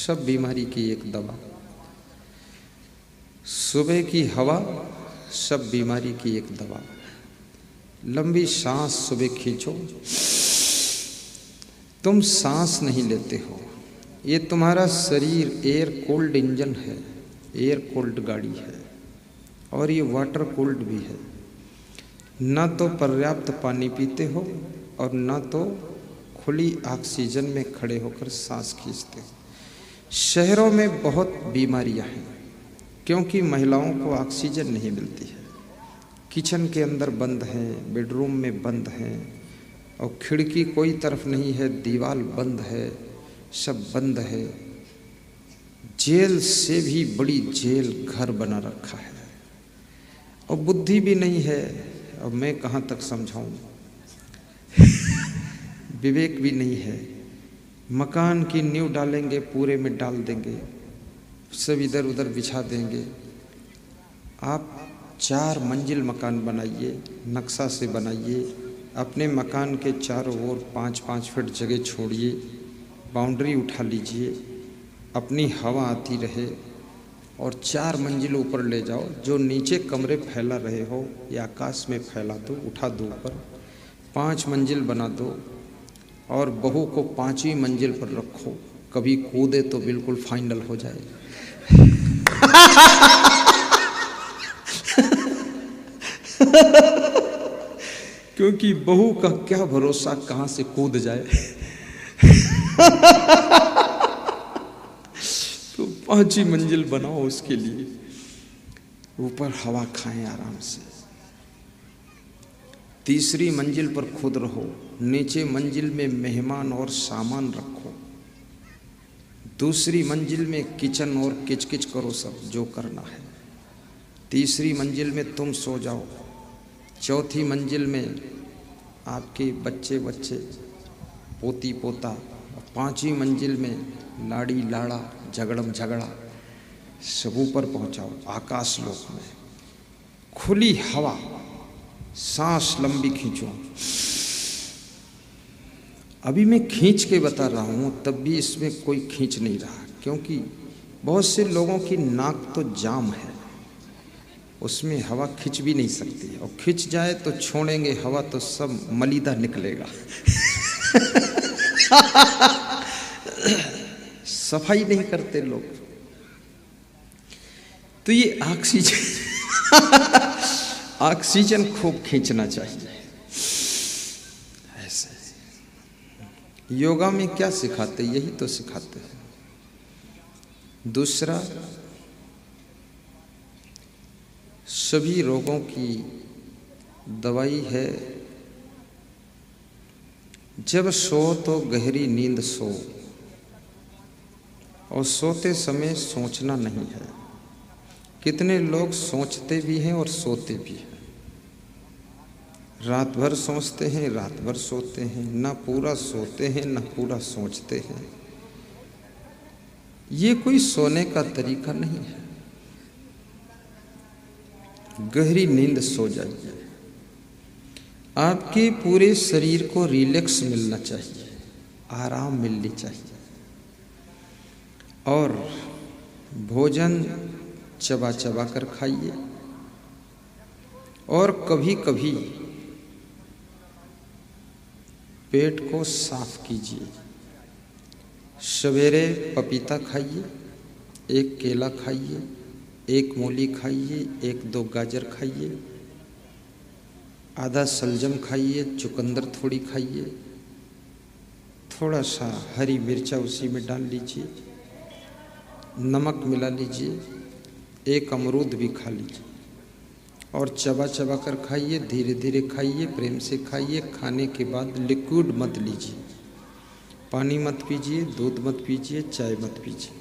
सब बीमारी की एक दवा। सुबह की हवा सब बीमारी की एक दवा। लंबी सांस सुबह खींचो। तुम सांस नहीं लेते हो, ये तुम्हारा शरीर एयर कोल्ड इंजन है, एयर कोल्ड गाड़ी है और ये वाटर कोल्ड भी है। न तो पर्याप्त पानी पीते हो और न तो खुली ऑक्सीजन में खड़े होकर सांस खींचते हो। शहरों में बहुत बीमारियां हैं क्योंकि महिलाओं को ऑक्सीजन नहीं मिलती है। किचन के अंदर बंद हैं, बेडरूम में बंद हैं और खिड़की कोई तरफ नहीं है, दीवार बंद है, सब बंद है। जेल से भी बड़ी जेल घर बना रखा है और बुद्धि भी नहीं है। अब मैं कहाँ तक समझाऊं, विवेक भी नहीं है। मकान की नींव डालेंगे, पूरे में डाल देंगे, सब इधर उधर बिछा देंगे। आप 4 मंजिल मकान बनाइए, नक्शा से बनाइए, अपने मकान के चारों ओर 5-5 फीट जगह छोड़िए, बाउंड्री उठा लीजिए, अपनी हवा आती रहे और 4 मंजिल ऊपर ले जाओ। जो नीचे कमरे फैला रहे हो या आकाश में फैला दो, उठा दो ऊपर, 5 मंजिल बना दो और बहू को 5वीं मंजिल पर रखो। कभी कूदे तो बिल्कुल फाइनल हो जाए। क्योंकि बहू का क्या भरोसा कहाँ से कूद जाए। तो 5वीं मंजिल बनाओ, उसके लिए ऊपर हवा खाएं आराम से। 3री मंजिल पर खुद रहो, नीचे मंजिल में मेहमान और सामान रखो, 2री मंजिल में किचन और किचकिच करो, सब जो करना है। 3री मंजिल में तुम सो जाओ, 4थी मंजिल में आपके बच्चे बच्चे, पोती पोता, 5वीं मंजिल में लाड़ी लाड़ा, झगड़म झगड़ा, सब ऊपर पहुंचाओ आकाश लोक में। खुली हवा, सांस लंबी खींचो। अभी मैं खींच के बता रहा हूं, तब भी इसमें कोई खींच नहीं रहा, क्योंकि बहुत से लोगों की नाक तो जाम है, उसमें हवा खींच भी नहीं सकती, और खींच जाए तो छोड़ेंगे हवा तो सब मलीदा निकलेगा। सफाई नहीं करते लोग। तो ये ऑक्सीजन खूब खींचना चाहिए। ऐसे योगा में क्या सिखाते, यही तो सिखाते हैं। दूसरा, सभी रोगों की दवाई है, जब सो तो गहरी नींद सो, और सोते समय सोचना नहीं है। कितने लोग सोचते भी हैं और सोते भी हैं, रात भर सोचते हैं, रात भर सोते हैं, ना पूरा सोते हैं ना पूरा सोचते हैं। ये कोई सोने का तरीका नहीं है। गहरी नींद सो जाइए। आपके पूरे शरीर को रिलैक्स मिलना चाहिए, आराम मिलनी चाहिए। और भोजन चबा चबा कर खाइए, और कभी कभी पेट को साफ कीजिए। सवेरे पपीता खाइए, 1 केला खाइए, 1 मूली खाइए, 1-2 गाजर खाइए, आधा सलजम खाइए, चुकंदर थोड़ी खाइए, थोड़ा सा हरी मिर्चा उसी में डाल लीजिए, नमक मिला लीजिए, 1 अमरूद भी खा लीजिए और चबा चबा कर खाइए। धीरे धीरे खाइए, प्रेम से खाइए। खाने के बाद लिक्विड मत लीजिए, पानी मत पीजिए, दूध मत पीजिए, चाय मत पीजिए।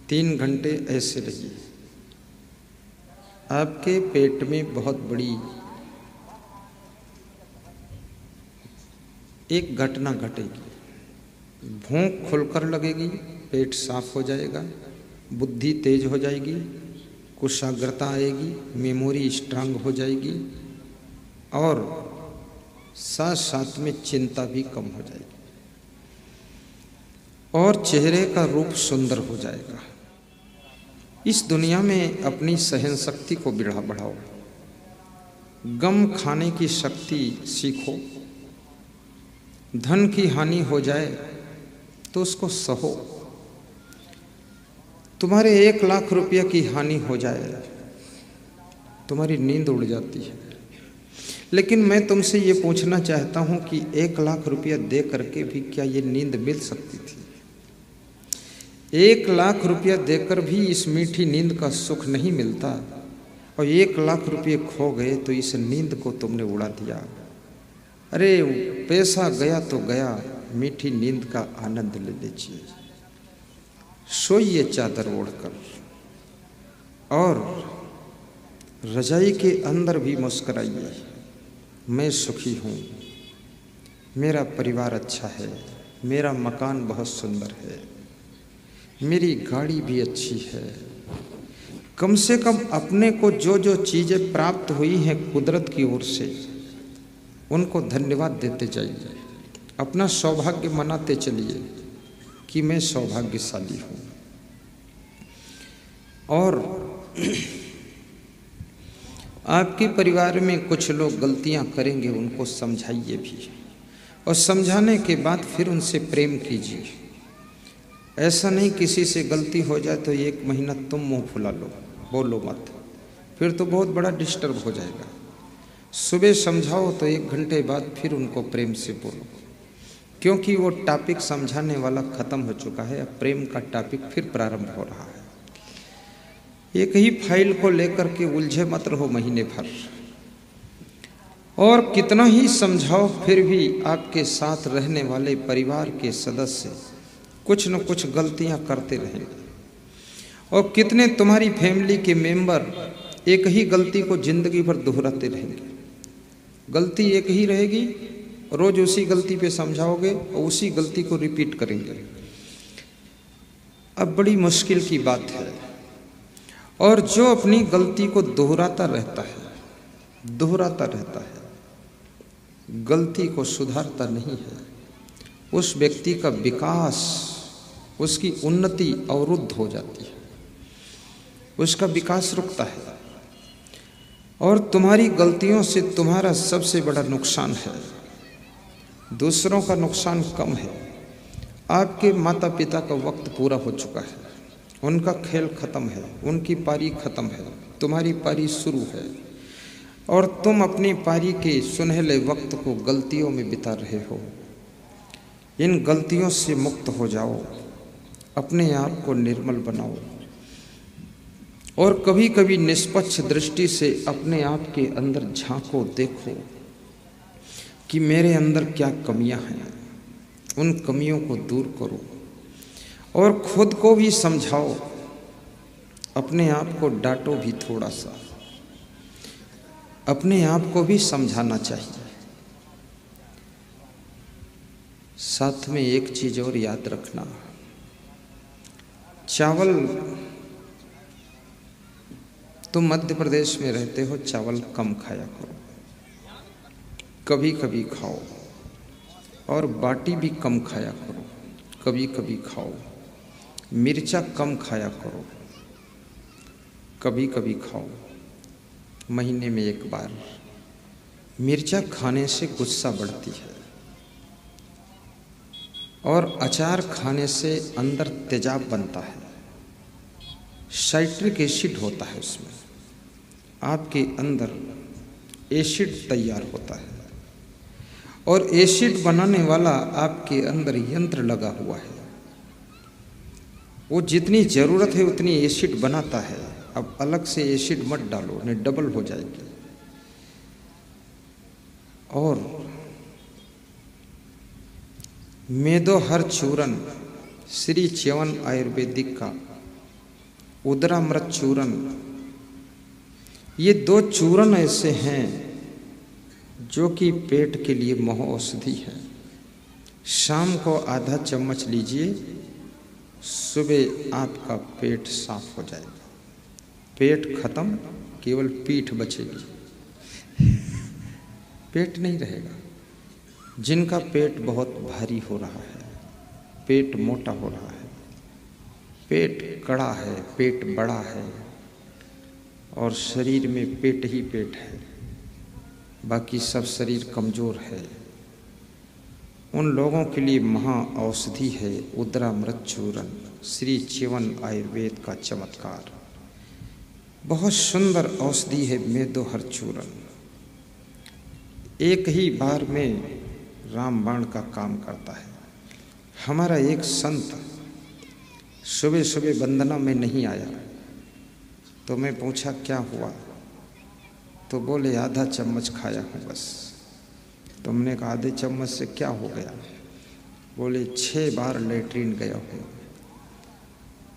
3 घंटे ऐसे रहिए। आपके पेट में बहुत बड़ी एक घटना घटेगी। भूख खुलकर लगेगी, पेट साफ हो जाएगा, बुद्धि तेज हो जाएगी, कुशाग्रता आएगी, मेमोरी स्ट्रांग हो जाएगी और साथ साथ में चिंता भी कम हो जाएगी। और चेहरे का रूप सुंदर हो जाएगा। इस दुनिया में अपनी सहन शक्ति को बढ़ाओ, गम खाने की शक्ति सीखो। धन की हानि हो जाए तो उसको सहो। तुम्हारे 1,00,000 रुपया की हानि हो जाए, तुम्हारी नींद उड़ जाती है। लेकिन मैं तुमसे ये पूछना चाहता हूं कि 1,00,000 रुपया दे करके भी क्या ये नींद मिल सकती थी? 1,00,000 रुपया देकर भी इस मीठी नींद का सुख नहीं मिलता, और 1,00,000 रुपये खो गए तो इस नींद को तुमने उड़ा दिया। अरे पैसा गया तो गया, मीठी नींद का आनंद ले लीजिए। सोइए चादर ओढ़कर और रजाई के अंदर भी मुस्कराइए। मैं सुखी हूँ, मेरा परिवार अच्छा है, मेरा मकान बहुत सुंदर है, मेरी गाड़ी भी अच्छी है। कम से कम अपने को जो जो चीज़ें प्राप्त हुई हैं कुदरत की ओर से, उनको धन्यवाद देते जाइए। अपना सौभाग्य मनाते चलिए कि मैं सौभाग्यशाली हूँ। और आपके परिवार में कुछ लोग गलतियाँ करेंगे, उनको समझाइए भी, और समझाने के बाद फिर उनसे प्रेम कीजिए। ऐसा नहीं किसी से गलती हो जाए तो 1 महीना तुम मुंह फुला लो, बोलो मत, फिर तो बहुत बड़ा डिस्टर्ब हो जाएगा। सुबह समझाओ तो 1 घंटे बाद फिर उनको प्रेम से बोलो, क्योंकि वो टॉपिक समझाने वाला ख़त्म हो चुका है। अब प्रेम का टॉपिक फिर प्रारंभ हो रहा है। एक ही फाइल को लेकर के उलझे मत रहो महीने भर, और कितना ही समझाओ फिर भी आपके साथ रहने वाले परिवार के सदस्य कुछ न कुछ गलतियां करते रहेंगे। और कितने तुम्हारी फैमिली के मेंबर एक ही गलती को जिंदगी भर दोहराते रहेंगे। गलती एक ही रहेगी, रोज उसी गलती पे समझाओगे और उसी गलती को रिपीट करेंगे। अब बड़ी मुश्किल की बात है। और जो अपनी गलती को दोहराता रहता है, गलती को सुधारता नहीं है, उस व्यक्ति का विकास, उसकी उन्नति अवरुद्ध हो जाती है, उसका विकास रुकता है। और तुम्हारी गलतियों से तुम्हारा सबसे बड़ा नुकसान है, दूसरों का नुकसान कम है। आपके माता पिता का वक्त पूरा हो चुका है, उनका खेल खत्म है, उनकी पारी खत्म है, तुम्हारी पारी शुरू है, और तुम अपनी पारी के सुनहले वक्त को गलतियों में बिता रहे हो। इन गलतियों से मुक्त हो जाओ, अपने आप को निर्मल बनाओ, और कभी कभी निष्पक्ष दृष्टि से अपने आप के अंदर झांको, देखो कि मेरे अंदर क्या कमियां हैं। उन कमियों को दूर करो और खुद को भी समझाओ, अपने आप को डांटो भी थोड़ा सा, अपने आप को भी समझाना चाहिए। साथ में एक चीज और याद रखना, चावल, तुम मध्य प्रदेश में रहते हो, चावल कम खाया करो, कभी कभी खाओ, और बाटी भी कम खाया करो, कभी कभी खाओ। मिर्चा कम खाया करो, कभी कभी खाओ, महीने में 1 बार। मिर्चा खाने से गुस्सा बढ़ती है, और अचार खाने से अंदर तेजाब बनता है, साइट्रिक एसिड होता है उसमें, आपके अंदर एसिड तैयार होता है, और एसिड बनाने वाला आपके अंदर यंत्र लगा हुआ है। वो जितनी ज़रूरत है उतनी एसिड बनाता है। अब अलग से एसिड मत डालो, नहीं डबल हो जाएगी। और मेदोहर चूरन, श्री च्यवन आयुर्वेदिक का उदरामृत चूरन, ये 2 चूरन ऐसे हैं जो कि पेट के लिए महौषधि है। शाम को आधा चम्मच लीजिए, सुबह आपका पेट साफ हो जाएगा। पेट खत्म, केवल पीठ बचेगी, पेट नहीं रहेगा। जिनका पेट बहुत भारी हो रहा है, पेट मोटा हो रहा है, पेट कड़ा है, पेट बड़ा है और शरीर में पेट ही पेट है, बाकी सब शरीर कमजोर है। उन लोगों के लिए महा औषधि है उद्रामृत चूर्ण, श्री च्यवन आयुर्वेद का चमत्कार। बहुत सुंदर औषधि है मेदोहर चूर्ण। एक ही बार में रामबाण का काम करता है। हमारा एक संत सुबह सुबह वंदना में नहीं आया, तो मैं पूछा क्या हुआ, तो बोले आधा चम्मच खाया हूँ बस। तुमने कहा आधे चम्मच से क्या हो गया, बोले 6 बार लेटरिन गया हूँ।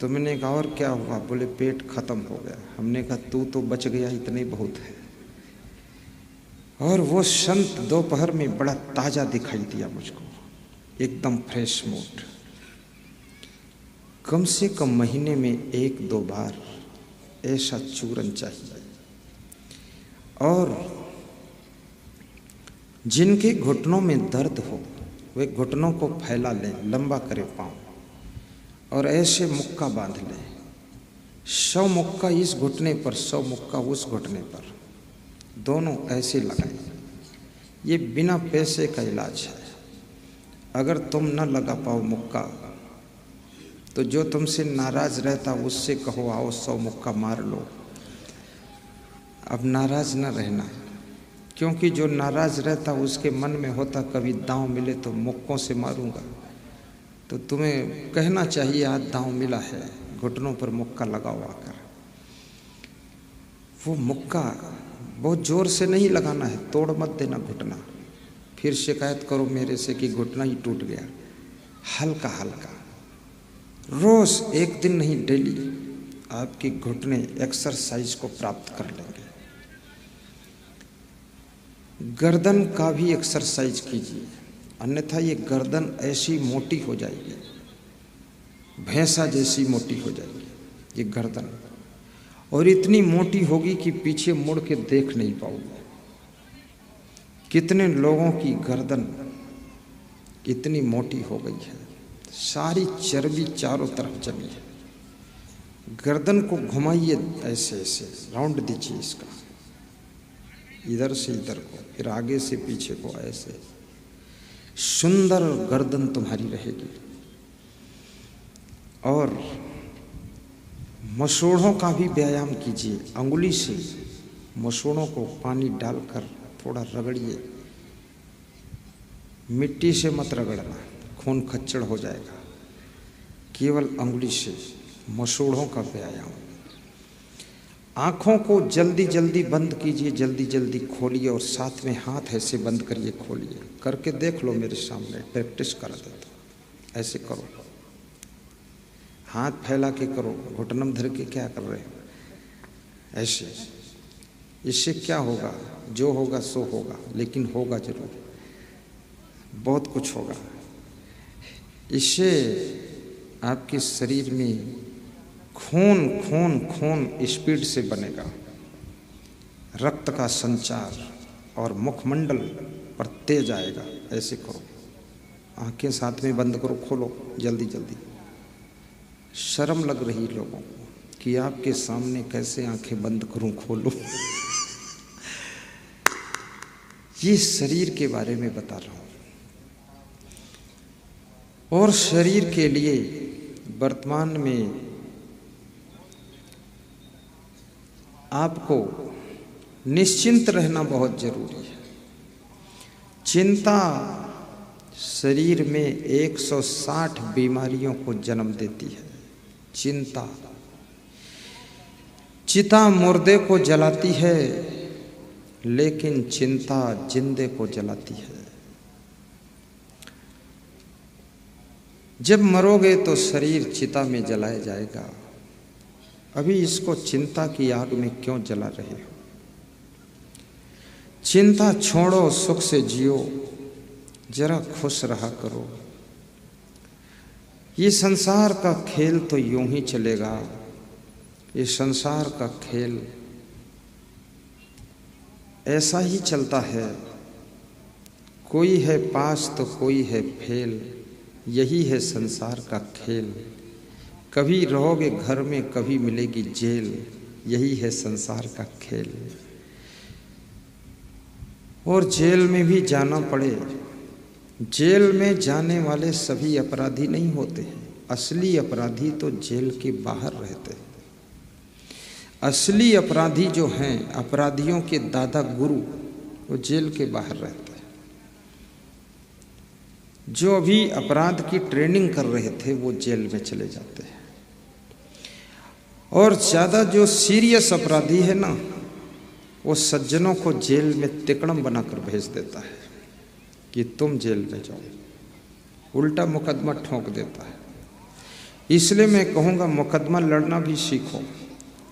तुमने कहा और क्या हुआ, बोले पेट खत्म हो गया। हमने कहा तू तो बच गया, इतने बहुत है। और वो संत दोपहर में बड़ा ताजा दिखाई दिया मुझको, एकदम फ्रेश मूड। कम से कम महीने में 1-2 बार ऐसा चूर्ण चाहिए। और जिनके घुटनों में दर्द हो वे घुटनों को फैला लें, लंबा करे पाँव और ऐसे मुक्का बांध लें। 100 मुक्का इस घुटने पर, 100 मुक्का उस घुटने पर, दोनों ऐसे लगाएं। ये बिना पैसे का इलाज है। अगर तुम न लगा पाओ मुक्का तो जो तुमसे नाराज रहता उससे कहो आओ 100 मुक्का मार लो। अब नाराज न रहना, क्योंकि जो नाराज रहता उसके मन में होता कभी दांव मिले तो मुक्कों से मारूंगा। तो तुम्हें कहना चाहिए आज दांव मिला है, घुटनों पर मुक्का लगाओ आकर। वो मुक्का बहुत जोर से नहीं लगाना है, तोड़ मत देना घुटना, फिर शिकायत करो मेरे से कि घुटना ही टूट गया। हल्का हल्का, रोज एक दिन नहीं डेली आपके घुटने एक्सरसाइज को प्राप्त कर लेंगे। गर्दन का भी एक्सरसाइज कीजिए, अन्यथा ये गर्दन ऐसी मोटी हो जाएगी, भैंसा जैसी मोटी हो जाएगी ये गर्दन, और इतनी मोटी होगी कि पीछे मुड़ के देख नहीं पाओगे। कितने लोगों की गर्दन इतनी मोटी हो गई है, सारी चर्बी चारों तरफ जमी है। गर्दन को घुमाइए ऐसे ऐसे, राउंड दीजिए इसका, इधर से इधर को, फिर आगे से पीछे को, ऐसे सुंदर गर्दन तुम्हारी रहेगी। और मसूड़ों का भी व्यायाम कीजिए। अंगुली से मसूड़ों को पानी डालकर थोड़ा रगड़िए, मिट्टी से मत रगड़ना, खून खच्चड़ हो जाएगा। केवल अंगुली से मसूड़ों का व्यायाम। आँखों को जल्दी जल्दी बंद कीजिए, जल्दी जल्दी खोलिए और साथ में हाथ ऐसे बंद करिए, खोलिए, करके देख लो मेरे सामने, प्रैक्टिस करा देता। ऐसे करो, हाथ फैला के करो, घुटनम धर के क्या कर रहे हो ऐसे। इससे क्या होगा, जो होगा सो होगा, लेकिन होगा जरूर, बहुत कुछ होगा। इससे आपके शरीर में खून खून खून स्पीड से बनेगा, रक्त का संचार, और मुखमंडल पर तेज आएगा। ऐसे करो, आंखें साथ में बंद करो, खोलो जल्दी जल्दी। शर्म लग रही लोगों को कि आपके सामने कैसे आंखें बंद करूं, खोलूं। ये शरीर के बारे में बता रहा हूं। और शरीर के लिए वर्तमान में आपको निश्चिंत रहना बहुत जरूरी है। चिंता शरीर में 160 बीमारियों को जन्म देती है। चिंता, चिता मुर्दे को जलाती है, लेकिन चिंता जिंदे को जलाती है। जब मरोगे तो शरीर चिता में जलाया जाएगा। अभी इसको चिंता की आग में क्यों जला रहे हो? चिंता छोड़ो, सुख से जियो, जरा खुश रहा करो। ये संसार का खेल तो यूं ही चलेगा। ये संसार का खेल ऐसा ही चलता है, कोई है पास तो कोई है फेल, यही है संसार का खेल। कभी रहोगे घर में, कभी मिलेगी जेल, यही है संसार का खेल। और जेल में भी जाना पड़े, जेल में जाने वाले सभी अपराधी नहीं होते हैं। असली अपराधी तो जेल के बाहर रहते हैं। असली अपराधी जो हैं, अपराधियों के दादा गुरु, वो जेल के बाहर रहते हैं। जो अभी अपराध की ट्रेनिंग कर रहे थे वो जेल में चले जाते हैं। और ज़्यादा जो सीरियस अपराधी है ना, वो सज्जनों को जेल में तिकड़म बनाकर भेज देता है कि तुम जेल में जाओ, उल्टा मुकदमा ठोंक देता है। इसलिए मैं कहूँगा मुकदमा लड़ना भी सीखो,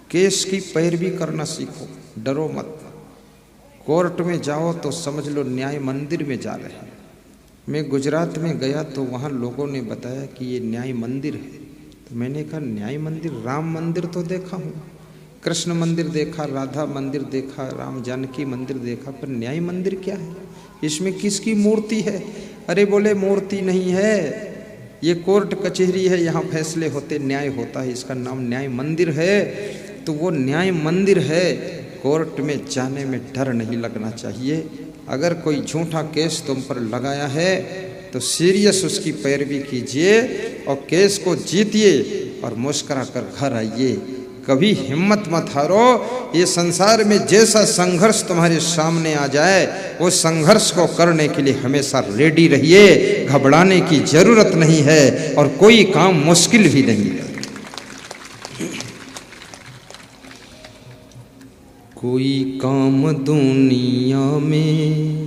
केस की पैरवी करना सीखो, डरो मत। कोर्ट में जाओ तो समझ लो न्याय मंदिर में जा रहे हैं। मैं गुजरात में गया तो वहाँ लोगों ने बताया कि ये न्याय मंदिर है। तो मैंने कहा न्याय मंदिर, राम मंदिर तो देखा हूँ, कृष्ण मंदिर देखा, राधा मंदिर देखा, राम जानकी मंदिर देखा, पर न्याय मंदिर क्या है? इसमें किसकी मूर्ति है? अरे बोले मूर्ति नहीं है, ये कोर्ट कचहरी है, यहाँ फैसले होते, न्याय होता है, इसका नाम न्याय मंदिर है। तो वो न्याय मंदिर है, कोर्ट में जाने में डर नहीं लगना चाहिए। अगर कोई झूठा केस तुम पर लगाया है तो सीरियस उसकी पैरवी कीजिए और केस को जीतिए और मुस्कुरा कर घर आइए। कभी हिम्मत मत हारो। ये संसार में जैसा संघर्ष तुम्हारे सामने आ जाए, वो संघर्ष को करने के लिए हमेशा रेडी रहिए। घबराने की जरूरत नहीं है और कोई काम मुश्किल भी नहीं है। कोई काम दुनिया में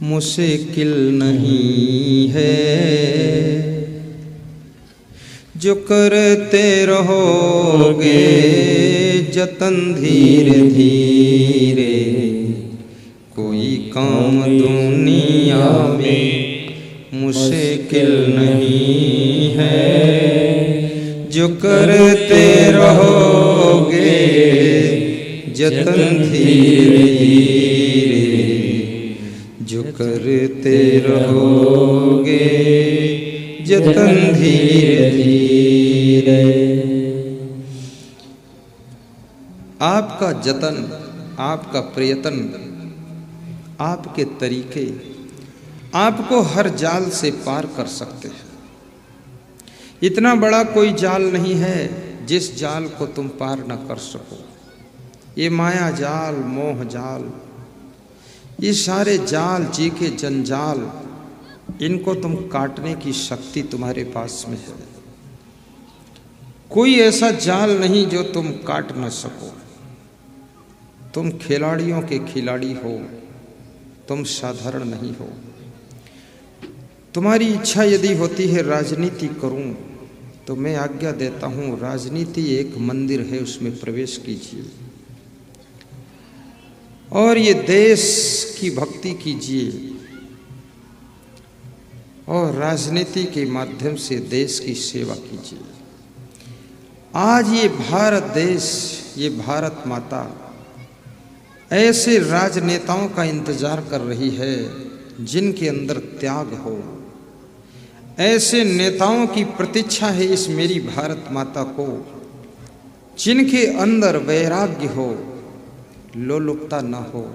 मुश्किल नहीं है, जो करते रहोगे जतन धीरे धीरे। कोई काम दुनिया में मुश्किल नहीं है, जो करते रहोगे जतन धीरे धीरे। जो करते रहोगे जतन धीरे धीरे। आपका जतन, आपका प्रयत्न, आपके तरीके आपको हर जाल से पार कर सकते हैं। इतना बड़ा कोई जाल नहीं है जिस जाल को तुम पार न कर सको। ये माया जाल, मोह जाल, ये सारे जाल, जी के जंजाल, इनको तुम काटने की शक्ति तुम्हारे पास में है। कोई ऐसा जाल नहीं जो तुम काट न सको। तुम खिलाड़ियों के खिलाड़ी हो, तुम साधारण नहीं हो। तुम्हारी इच्छा यदि होती है राजनीति करूं, तो मैं आज्ञा देता हूं, राजनीति एक मंदिर है, उसमें प्रवेश कीजिए और ये देश की भक्ति कीजिए और राजनीति के माध्यम से देश की सेवा कीजिए। आज ये भारत देश, ये भारत माता ऐसे राजनेताओं का इंतजार कर रही है जिनके अंदर त्याग हो। ऐसे नेताओं की प्रतीक्षा है इस मेरी भारत माता को, जिनके अंदर वैराग्य हो, लोलुपता न हो,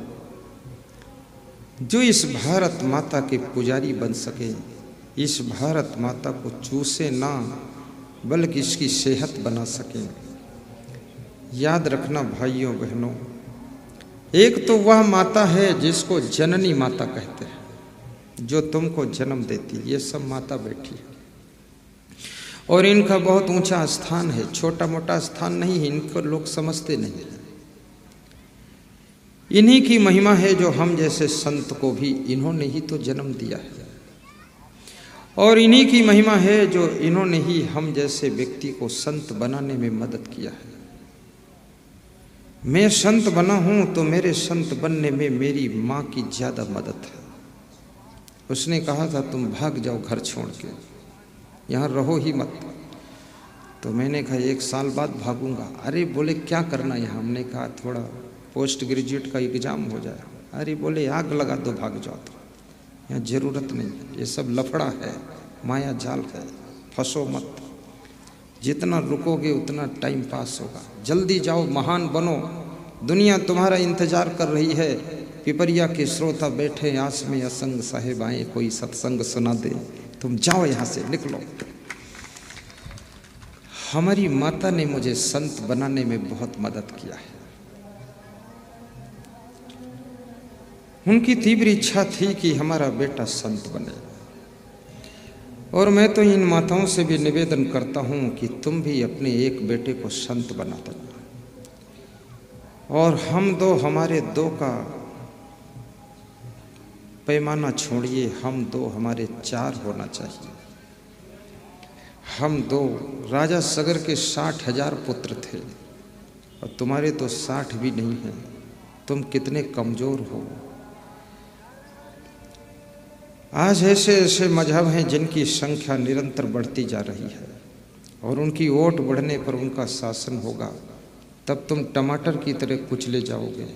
जो इस भारत माता के पुजारी बन सके, इस भारत माता को चूसे ना बल्कि इसकी सेहत बना सके। याद रखना भाइयों बहनों, एक तो वह माता है जिसको जननी माता कहते हैं, जो तुमको जन्म देती। ये सब माता बैठी है और इनका बहुत ऊंचा स्थान है, छोटा मोटा स्थान नहीं है। इनको लोग समझते नहीं है। इन्हीं की महिमा है जो हम जैसे संत को भी इन्होंने ही तो जन्म दिया है, और इन्हीं की महिमा है जो इन्होंने ही हम जैसे व्यक्ति को संत बनाने में मदद किया है। मैं संत बना हूं तो मेरे संत बनने में मेरी माँ की ज्यादा मदद है। उसने कहा था तुम भाग जाओ घर छोड़ के, यहाँ रहो ही मत। तो मैंने कहा 1 साल बाद भागूंगा। अरे बोले क्या करना यहाँ? हमने कहा थोड़ा पोस्ट ग्रेजुएट का एग्जाम हो जाए। अरे बोले आग लगा दो, भाग जाओ। तो यहाँ ज़रूरत नहीं है, ये सब लफड़ा है। माया जाल है, फंसो मत। जितना रुकोगे उतना टाइम पास होगा। जल्दी जाओ, महान बनो, दुनिया तुम्हारा इंतजार कर रही है। पिपरिया के श्रोता बैठे आस में असंग साहेब आए, कोई सत्संग सुना दे। तुम जाओ यहाँ से, निकलो। हमारी माता ने मुझे संत बनाने में बहुत मदद किया है। उनकी तीव्र इच्छा थी कि हमारा बेटा संत बने, और मैं तो इन माताओं से भी निवेदन करता हूं कि तुम भी अपने एक बेटे को संत बना देना। और हम दो, हमारे दो का पैमाना छोड़िए, हम दो हमारे 4 होना चाहिए। हम दो, राजा सगर के 60,000 पुत्र थे और तुम्हारे तो 60 भी नहीं हैं। तुम कितने कमजोर हो। आज ऐसे ऐसे मजहब हैं जिनकी संख्या निरंतर बढ़ती जा रही है, और उनकी वोट बढ़ने पर उनका शासन होगा, तब तुम टमाटर की तरह कुचले जाओगे।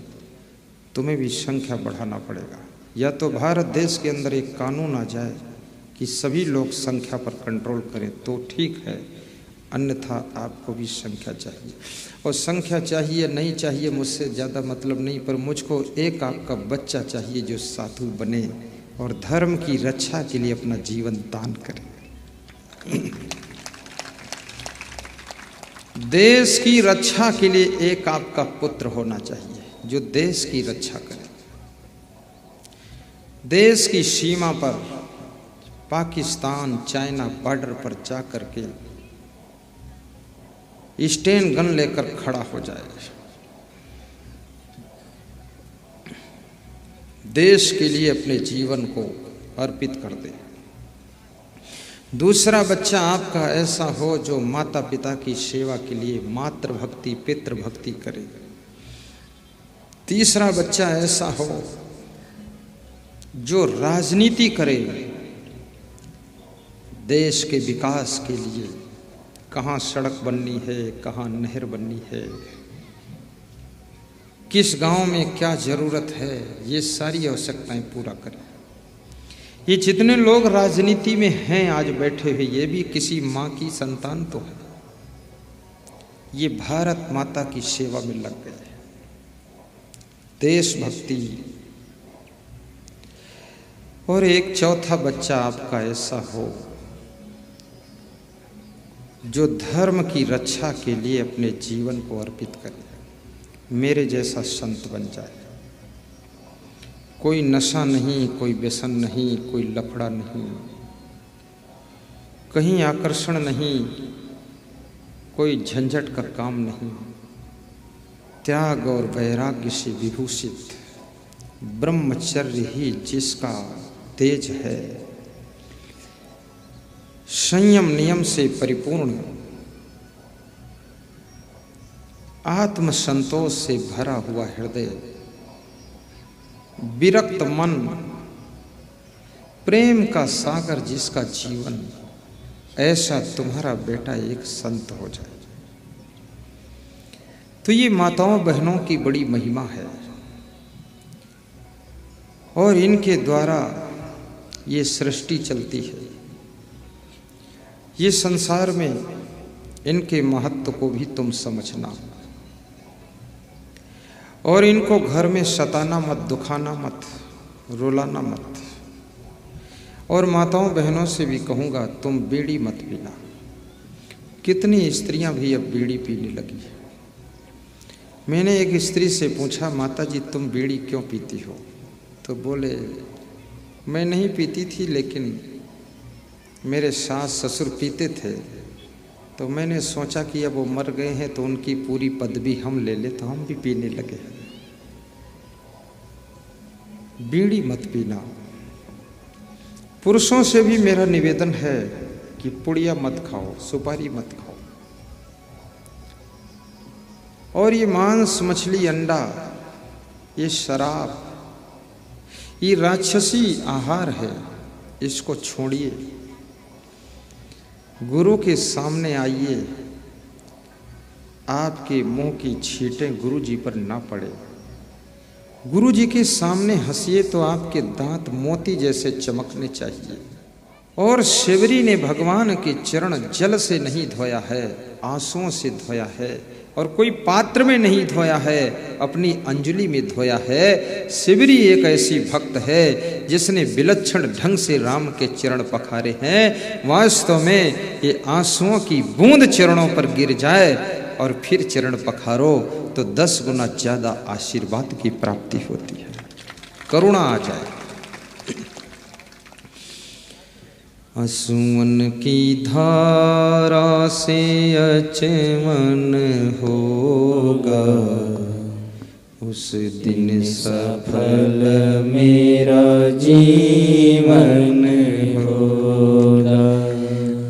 तुम्हें भी संख्या बढ़ाना पड़ेगा। या तो भारत देश के अंदर एक कानून आ जाए कि सभी लोग संख्या पर कंट्रोल करें तो ठीक है, अन्यथा आपको भी संख्या चाहिए। और संख्या चाहिए नहीं चाहिए मुझसे ज़्यादा मतलब नहीं, पर मुझको एक आपका बच्चा चाहिए जो साधु बने और धर्म की रक्षा के लिए अपना जीवन दान करे। देश की रक्षा के लिए एक आपका पुत्र होना चाहिए जो देश की रक्षा करे। देश की सीमा पर, पाकिस्तान चाइना बॉर्डर पर जा करके स्टैंड गन लेकर खड़ा हो जाए, देश के लिए अपने जीवन को अर्पित कर दे। दूसरा बच्चा आपका ऐसा हो जो माता पिता की सेवा के लिए मातृभक्ति पितृभक्ति करे। तीसरा बच्चा ऐसा हो जो राजनीति करे, देश के विकास के लिए, कहाँ सड़क बननी है, कहाँ नहर बननी है, किस गांव में क्या जरूरत है, ये सारी आवश्यकताएं पूरा करें। ये जितने लोग राजनीति में हैं आज बैठे हुए, ये भी किसी माँ की संतान तो है। ये भारत माता की सेवा में लग गए। देशभक्ति। और एक चौथा बच्चा आपका ऐसा हो जो धर्म की रक्षा के लिए अपने जीवन को अर्पित करे, मेरे जैसा संत बन जाए। कोई नशा नहीं, कोई व्यसन नहीं, कोई लफड़ा नहीं, कहीं आकर्षण नहीं, कोई झंझट का काम नहीं, त्याग और वैराग्य से विभूषित ब्रह्मचर्य ही जिसका तेज है, संयम नियम से परिपूर्ण, आत्म संतोष से भरा हुआ हृदय, विरक्त मन, प्रेम का सागर जिसका जीवन, ऐसा तुम्हारा बेटा एक संत हो जाए। तो ये माताओं बहनों की बड़ी महिमा है, और इनके द्वारा ये सृष्टि चलती है। ये संसार में इनके महत्व को भी तुम समझना, और इनको घर में सताना मत, दुखाना मत, रुलाना मत। और माताओं बहनों से भी कहूँगा, तुम बीड़ी मत पीना। कितनी स्त्रियां भी अब बीड़ी पीने लगी। मैंने एक स्त्री से पूछा, माता जी तुम बीड़ी क्यों पीती हो? तो बोले, मैं नहीं पीती थी, लेकिन मेरे सास ससुर पीते थे, तो मैंने सोचा कि अब वो मर गए हैं तो उनकी पूरी पदवी हम ले ले, तो हम भी पीने लगे। बीड़ी मत पीना। पुरुषों से भी मेरा निवेदन है कि पुड़िया मत खाओ, सुपारी मत खाओ। और ये मांस, मछली, अंडा, ये शराब, ये राक्षसी आहार है, इसको छोड़िए। गुरु के सामने आइए, आपके मुंह की छींटें गुरु जी पर ना पड़े। गुरु जी के सामने हंसिए तो आपके दांत मोती जैसे चमकने चाहिए। और शिवरी ने भगवान के चरण जल से नहीं धोया है, आंसुओं से धोया है, और कोई पात्र में नहीं धोया है, अपनी अंजलि में धोया है। शिवरी एक ऐसी भक्त है जिसने विलक्षण ढंग से राम के चरण पखारे हैं। वास्तव में ये आंसुओं की बूंद चरणों पर गिर जाए और फिर चरण पखारो तो 10 गुना ज्यादा आशीर्वाद की प्राप्ति होती है, करुणा आ जाए। आंसुओं की धारा से अचमन होगा, उस दिन सफल मेरा जीवन होगा।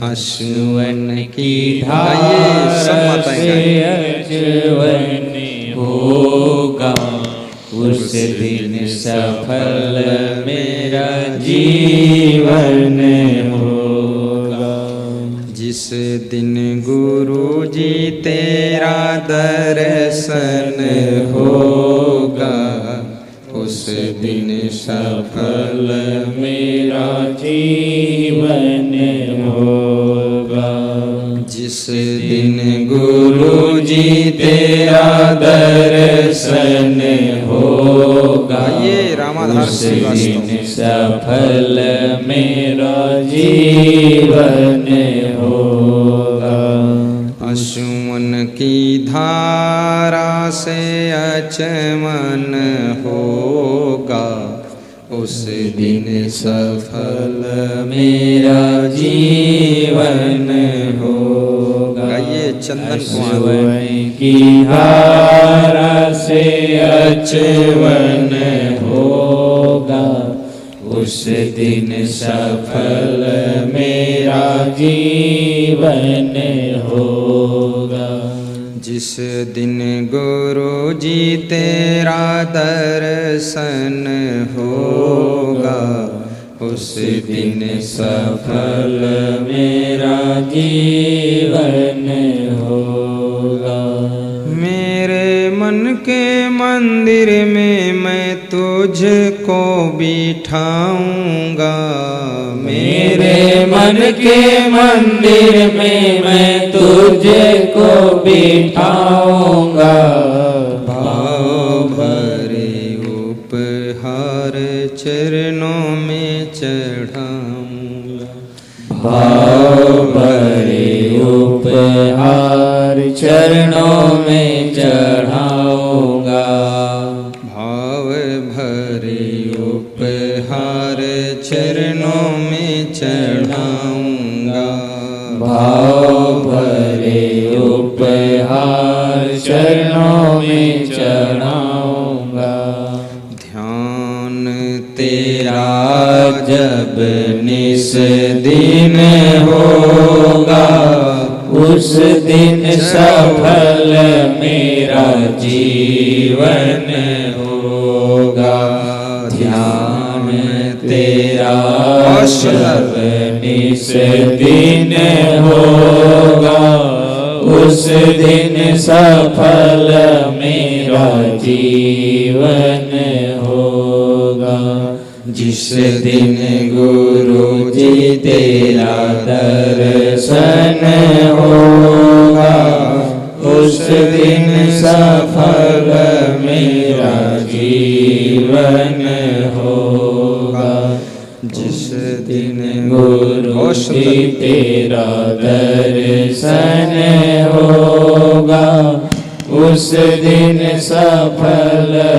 आंसुओं की धारा से अचमन होगा, उस दिन सफल मेरा जीवन होगा। जिस दिन गुरु जी तेरा दर्शन होगा, उस दिन सफल मेरा जीवन होगा। जिस दिन गुरु जी तेरा दर्शन होगा, ये रामाधार उस दिन सफल मेरा जीवन होगा। आंसुओं की धारा से अचमन होगा, उस दिन सफल मेरा जीवन होगा। ये चंदन कुमार की धारा से अचमन होगा, उस दिन सफल मेरा जीवन होगा। जिस दिन गुरु जी तेरा दर्शन होगा, उस दिन सफल मेरा जीवन होगा। मेरे मन के मंदिर में मैं तुझको बिठाऊंगा, मेरे मन के मंदिर में मैं तुझको बिठाऊंगा। भाव भरे उपहार चरणों में चढ़ाऊंगा, भाव भरे उपहार चरणों में चढ़ाऊंगा। भाव भरे उपहार चरणों में चढ़ाऊंगा। भाव भरे उपहार चरणों में चढ़ाऊंगा। ध्यान तेरा जब निस दिन होगा, उस दिन सफल मेरा जीवन होगा। ध्यान तेरा जब निस दिन होगा, उस दिन सफल मेरा जीवन होगा। जिस दिन गुरु जी तेरा दर्शन होगा, उस दिन सफल मेरा जीवन होगा। जिस दिन गुरु जी तेरा दर्शन होगा, उस दिन सफल